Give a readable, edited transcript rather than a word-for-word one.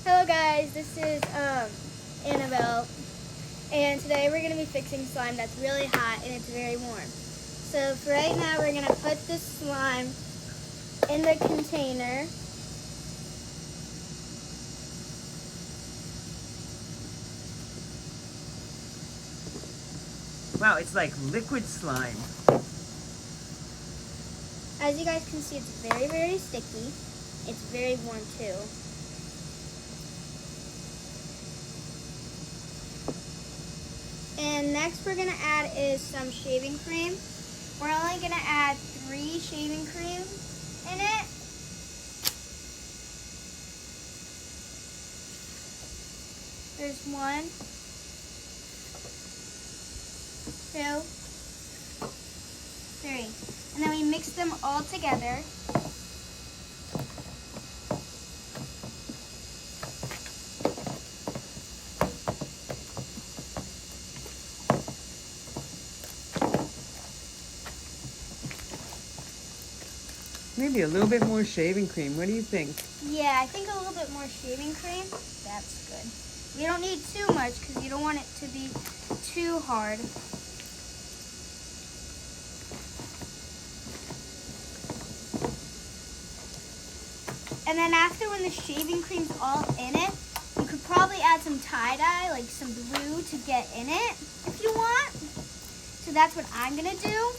Hello guys, this is Anabel, and today we're going to be fixing slime that's really hot and it's very warm. So for right now we're going to put this slime in the container. Wow, it's like liquid slime. As you guys can see, it's very, very sticky. It's very warm too. And next we're going to add is some shaving cream. We're only going to add 3 shaving cream in it. There's 1, 2, 3. And then we mix them all together. Maybe a little bit more shaving cream. What do you think? Yeah, I think a little bit more shaving cream. That's good. We don't need too much because you don't want it to be too hard. And then after, when the shaving cream's all in it, you could probably add some tie-dye, like some glue to get in it if you want. So that's what I'm gonna do.